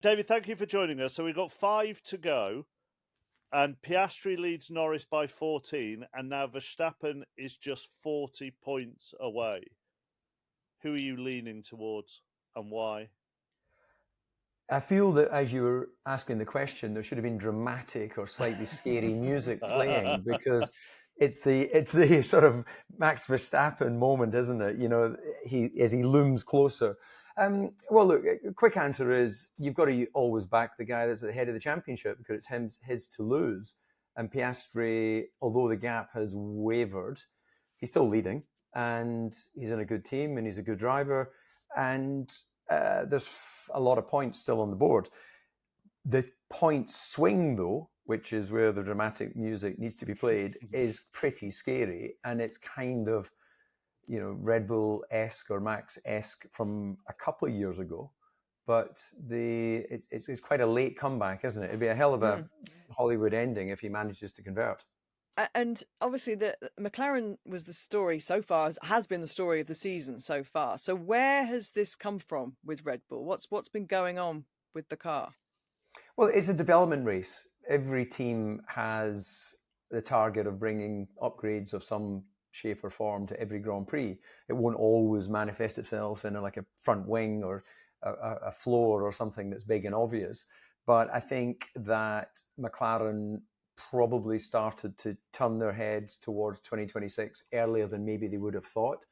David, thank you for joining us. So we've got 5 to go, and Piastri leads Norris by 14, and now Verstappen is just 40 points away. Who are you leaning towards, and why? I feel that as you were asking the question, there should have been dramatic or slightly scary music playing, because it's the sort of Max Verstappen moment, isn't it? You know, as he looms closer. Well, look, a quick answer is you've got to always back the guy that's at the head of the championship, because it's his to lose. And Piastri, although the gap has wavered, he's still leading, and he's in a good team, and he's a good driver, and there's a lot of points still on the board. The point swing, though, which is where the dramatic music needs to be played, is pretty scary, and it's kind of, Red Bull-esque or Max-esque from a couple of years ago. But it's quite a late comeback, isn't it? It'd be a hell of a Hollywood ending if he manages to convert. And obviously, the McLaren was the story so far, has been the story of the season so far. So where has this come from with Red Bull? What's been going on with the car? Well, it's a development race. Every team has the target of bringing upgrades of some shape or form to every Grand Prix. It won't always manifest itself in like a front wing or a floor or something that's big and obvious. But I think that McLaren probably started to turn their heads towards 2026 earlier than maybe they would have thought,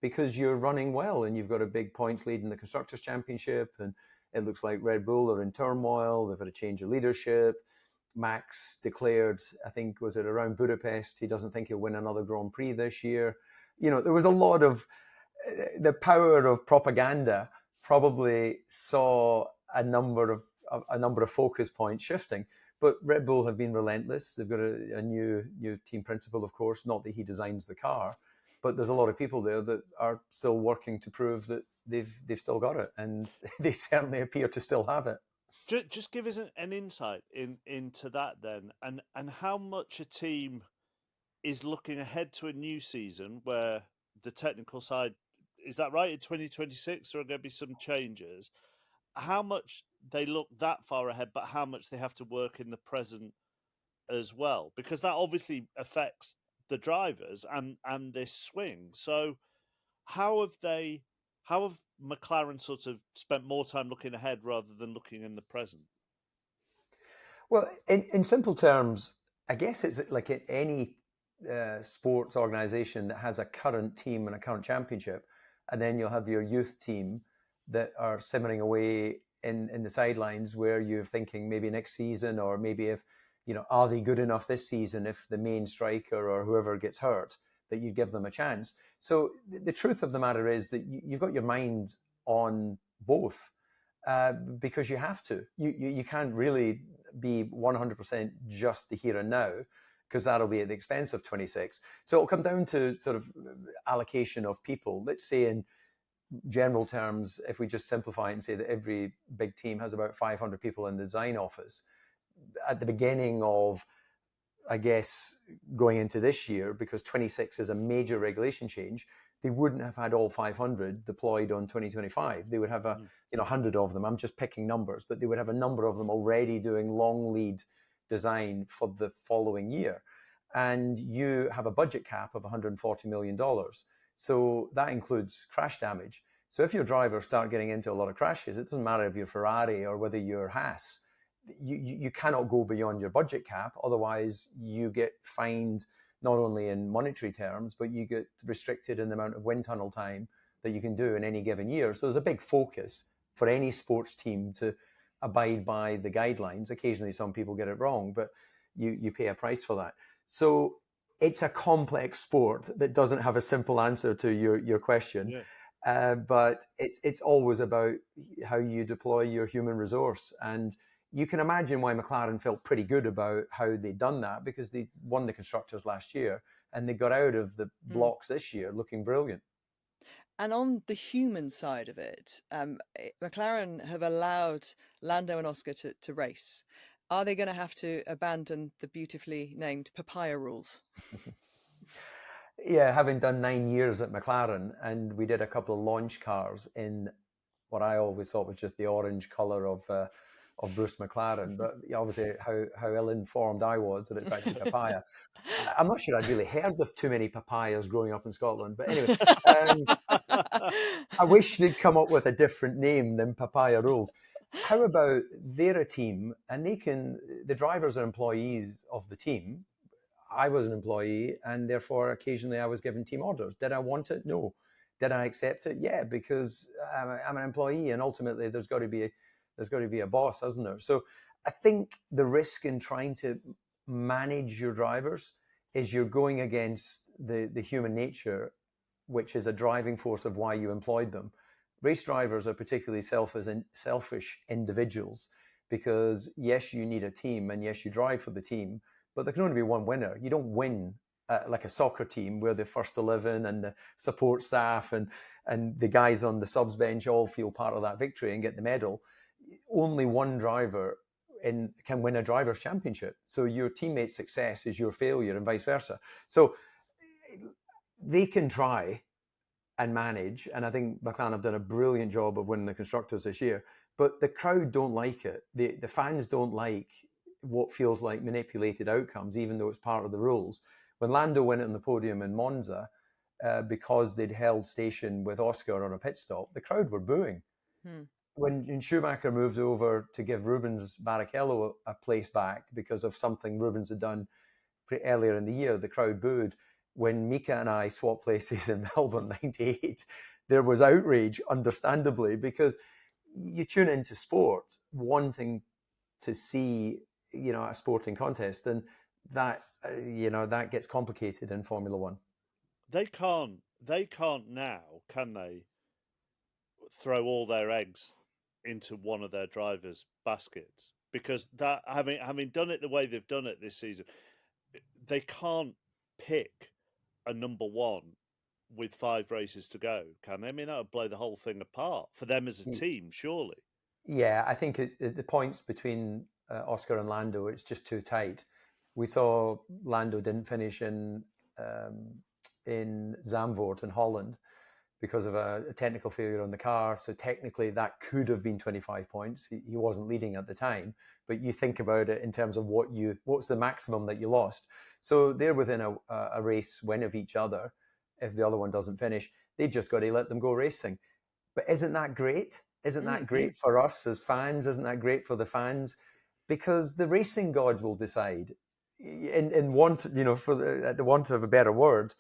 because you're running well and you've got a big points lead in the Constructors' Championship, and it looks like Red Bull are in turmoil. They've had a change of leadership. Max declared, I think, was it around Budapest, he doesn't think he'll win another Grand Prix this year. There was a lot of the power of propaganda probably saw a number of focus points shifting. But Red Bull have been relentless. They've got a new team principal, of course, not that he designs the car, but there's a lot of people there that are still working to prove that they've still got it, and they certainly appear to still have it. Just give us an insight into that then, and how much a team is looking ahead to a new season where the technical side, is that right, in 2026 there are going to be some changes? How much they look that far ahead, but how much they have to work in the present as well, because that obviously affects the drivers and this swing. So how have McLaren sort of spent more time looking ahead rather than looking in the present? Well, in simple terms, I guess it's like in any sports organization that has a current team and a current championship, and then you'll have your youth team that are simmering away in the sidelines, where you're thinking maybe next season, or maybe if, are they good enough this season if the main striker or whoever gets hurt, that you give them a chance. So the truth of the matter is that you've got your mind on both, because you have to. You can't really be 100% just the here and now, because that'll be at the expense of 26. So it'll come down to sort of allocation of people. Let's say in general terms, if we just simplify it and say that every big team has about 500 people in the design office, at the beginning of, I guess, going into this year, because 26 is a major regulation change, they wouldn't have had all 500 deployed on 2025. They would have 100 of them. I'm just picking numbers, but they would have a number of them already doing long lead design for the following year. And you have a budget cap of $140 million. So that includes crash damage. So if your drivers start getting into a lot of crashes, it doesn't matter if you're Ferrari or whether you're Haas, you cannot go beyond your budget cap. Otherwise, you get fined not only in monetary terms, but you get restricted in the amount of wind tunnel time that you can do in any given year. So there's a big focus for any sports team to abide by the guidelines. Occasionally, some people get it wrong, but you pay a price for that. So it's a complex sport that doesn't have a simple answer to your question. Yeah. But it's always about how you deploy your human resource. And you can imagine why McLaren felt pretty good about how they'd done that, because they won the Constructors last year and they got out of the blocks this year looking brilliant. And on the human side of it, McLaren have allowed Lando and Oscar to race. Are they going to have to abandon the beautifully named papaya rules? Yeah, having done 9 years at McLaren, and we did a couple of launch cars in what I always thought was just the orange colour of of Bruce McLaren, but obviously how ill-informed I was that it's actually papaya. I'm not sure I'd really heard of too many papayas growing up in Scotland, but anyway, I wish they'd come up with a different name than Papaya Rules. How about they're a team and the drivers are employees of the team. I was an employee and therefore occasionally I was given team orders. Did I want it? No. Did I accept it? Yeah, because I'm an employee and ultimately there's got to be a boss, hasn't there? So I think the risk in trying to manage your drivers is you're going against the human nature, which is a driving force of why you employed them. Race drivers are particularly selfish individuals because, yes, you need a team and yes, you drive for the team, but there can only be one winner. You don't win like a soccer team where the first 11 and the support staff and the guys on the subs bench all feel part of that victory and get the medal. Only one driver can win a driver's championship. So your teammate's success is your failure and vice versa. So they can try and manage, and I think McLaren have done a brilliant job of winning the constructors this year, but the crowd don't like it. The fans don't like what feels like manipulated outcomes, even though it's part of the rules. When Lando went on the podium in Monza, because they'd held station with Oscar on a pit stop, the crowd were booing. When Schumacher moved over to give Rubens Barrichello a place back because of something Rubens had done earlier in the year, the crowd booed. When Mika and I swapped places in Melbourne '98, there was outrage, understandably, because you tune into sport wanting to see, a sporting contest, and that that gets complicated in Formula One. They can't now, can they, throw all their eggs into one of their drivers' baskets? Because that having done it the way they've done it this season, they can't pick a number one with 5 races to go, can they? I mean, that would blow the whole thing apart for them as a team, surely. Yeah, I think the points between Oscar and Lando, it's just too tight. We saw Lando didn't finish in Zandvoort in Holland because of a technical failure on the car. So technically that could have been 25 points. He wasn't leading at the time, but you think about it in terms of what's the maximum that you lost. So they're within a race win of each other. If the other one doesn't finish, they just got to let them go racing. But isn't that great? Isn't that great for us as fans? Isn't that great for the fans? Because the racing gods will decide. In want, at the want of a better word,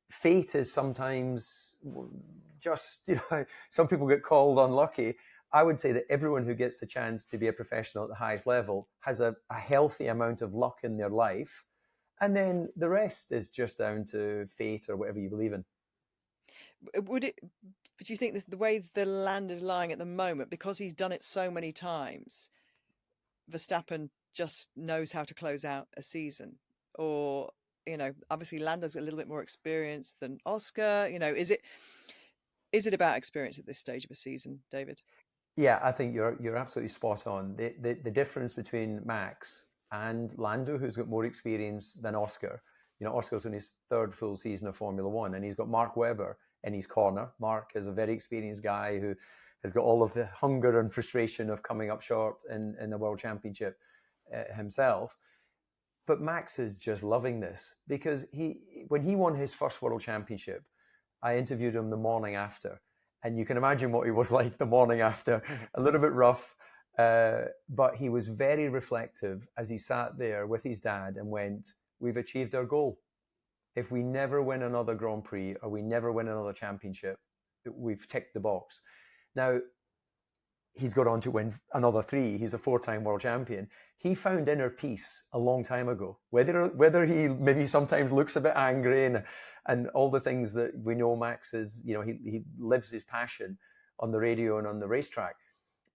fate is sometimes just, some people get called unlucky. I would say that everyone who gets the chance to be a professional at the highest level has a healthy amount of luck in their life. And then the rest is just down to fate or whatever you believe in. But do you think the way the land is lying at the moment, because he's done it so many times, Verstappen just knows how to close out a season? Or, obviously Lando's got a little bit more experience than Oscar. Is it about experience at this stage of a season, David? Yeah, I think you're absolutely spot on. The difference between Max and Lando, who's got more experience than Oscar. Oscar's in his 3rd full season of Formula One, and he's got Mark Webber in his corner. Mark is a very experienced guy who has got all of the hunger and frustration of coming up short in the World Championship himself. But Max is just loving this because when he won his first World Championship, I interviewed him the morning after, and you can imagine what he was like the morning after, a little bit rough, but he was very reflective as he sat there with his dad and went, "We've achieved our goal. If we never win another Grand Prix or we never win another championship, we've ticked the box." Now, he's got on to win another 3. He's a 4-time world champion. He found inner peace a long time ago. Whether he maybe sometimes looks a bit angry and all the things that we know Max is, he lives his passion on the radio and on the racetrack.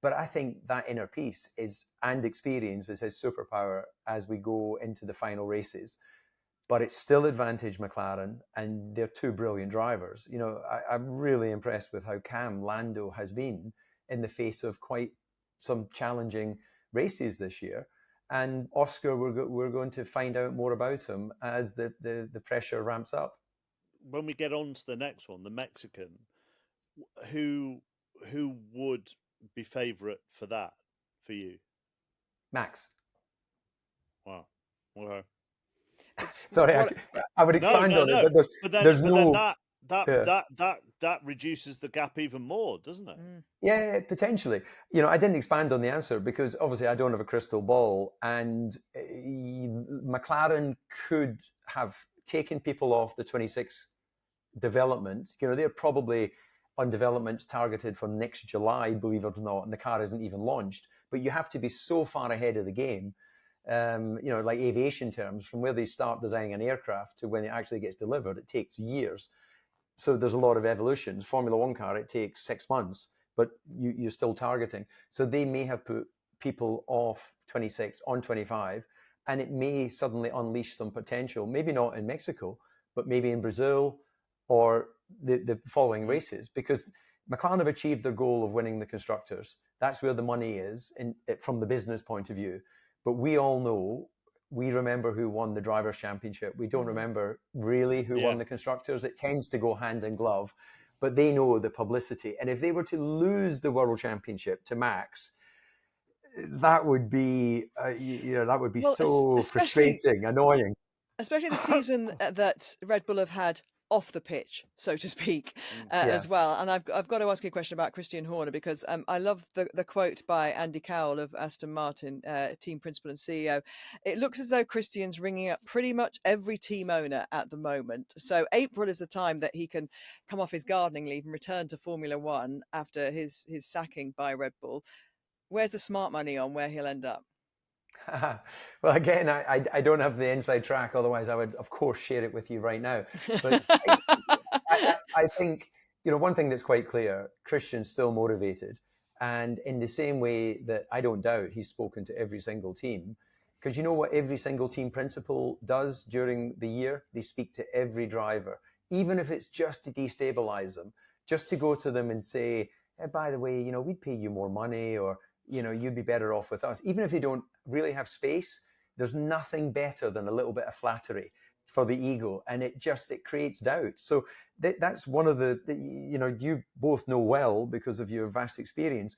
But I think that inner peace and experience is his superpower as we go into the final races. But it's still advantage McLaren, and they're 2 brilliant drivers. I'm really impressed with how calm Lando has been in the face of quite some challenging races this year. And Oscar, we're going to find out more about him as the pressure ramps up. When we get on to the next one, the Mexican, who would be favourite for that for you? Max. Wow. Okay. Sorry, I would expand on it, but there's no. That reduces the gap even more, doesn't it? Yeah, potentially. I didn't expand on the answer because obviously I don't have a crystal ball, and McLaren could have taken people off the 26 development. They're probably on developments targeted for next July, believe it or not, and the car isn't even launched. But you have to be so far ahead of the game. Like aviation terms, from where they start designing an aircraft to when it actually gets delivered, it takes years. So there's a lot of evolutions. Formula One car, it takes 6 months, but you're still targeting. So they may have put people off 26 on 25, and it may suddenly unleash some potential, maybe not in Mexico, but maybe in Brazil or the following races, because McLaren have achieved their goal of winning the constructors. That's where the money is from the business point of view. But we all know, we remember who won the Drivers' Championship. We don't remember really who won the Constructors. It tends to go hand in glove, but they know the publicity. And if they were to lose the World Championship to Max, that would be, so frustrating, annoying. Especially the season that Red Bull have had off the pitch, so to speak, as well. And I've got to ask you a question about Christian Horner, because I love the quote by Andy Cowell of Aston Martin, team principal and CEO. It looks as though Christian's ringing up pretty much every team owner at the moment. So April is the time that he can come off his gardening leave and return to Formula One after his sacking by Red Bull. Where's the smart money on where he'll end up? Well, again, I don't have the inside track. Otherwise, I would, of course, share it with you right now. But I think, one thing that's quite clear, Christian's still motivated. And in the same way that I don't doubt he's spoken to every single team, because you know what every single team principal does during the year? They speak to every driver, even if it's just to destabilize them, just to go to them and say, hey, by the way, we'd pay you more money, or you'd be better off with us. Even if they don't really have space, there's nothing better than a little bit of flattery for the ego. And it creates doubt. So that's one of you both know well because of your vast experience.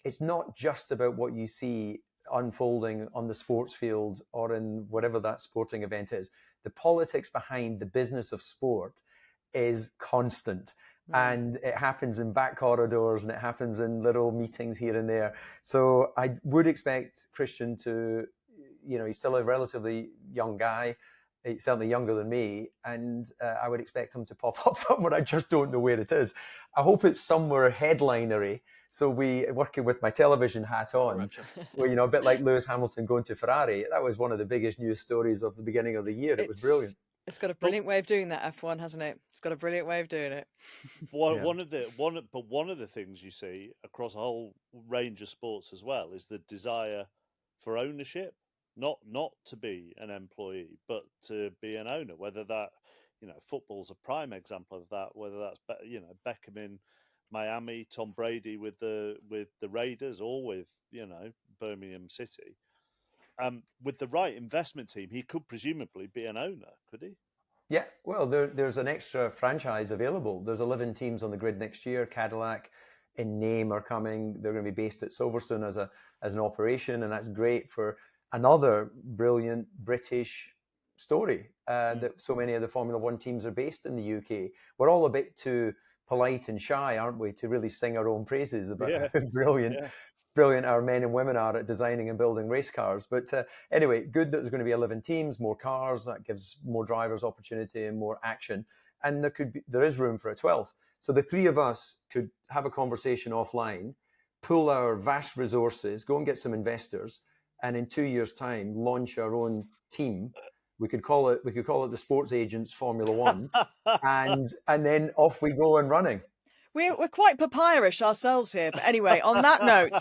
It's not just about what you see unfolding on the sports field or in whatever that sporting event is. The politics behind the business of sport is constant. And it happens in back corridors and it happens in little meetings here and there. So I would expect Christian to, he's still a relatively young guy. He's certainly younger than me. And I would expect him to pop up somewhere. I just don't know where it is. I hope it's somewhere headlinery. So working with my television hat on, where, a bit like Lewis Hamilton going to Ferrari. That was one of the biggest news stories of the beginning of the year. It was brilliant. It's got a brilliant way of doing that, F1, hasn't it? It's got a brilliant way of doing it. One of the things you see across a whole range of sports as well is the desire for ownership, not to be an employee, but to be an owner. Whether that, football's a prime example of that. Whether that's Beckham in Miami, Tom Brady with the Raiders, or with Birmingham City. With the right investment team, he could presumably be an owner, could he? Yeah, well, there's an extra franchise available. There's 11 teams on the grid next year. Cadillac in name are coming. They're going to be based at Silverstone as an operation, and that's great for another brilliant British story that so many of the Formula One teams are based in the UK. We're all a bit too polite and shy, aren't we, to really sing our own praises about how brilliant our men and women are at designing and building race cars. But anyway, good that there's going to be 11 teams, more cars. That gives more drivers opportunity and more action. And there is room for a 12th. So the three of us could have a conversation offline, pool our vast resources, go and get some investors, and in 2 years' time, launch our own team. We could call it the Sports Agents Formula One, and then off we go and running. We're quite papyrus ourselves here, but anyway, on that note,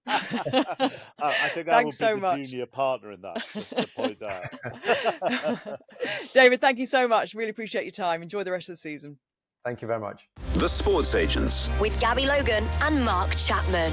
I think I would be the junior partner in that, just to point out. David, thank you so much. Really appreciate your time. Enjoy the rest of the season. Thank you very much. The Sports Agents with Gabby Logan and Mark Chapman.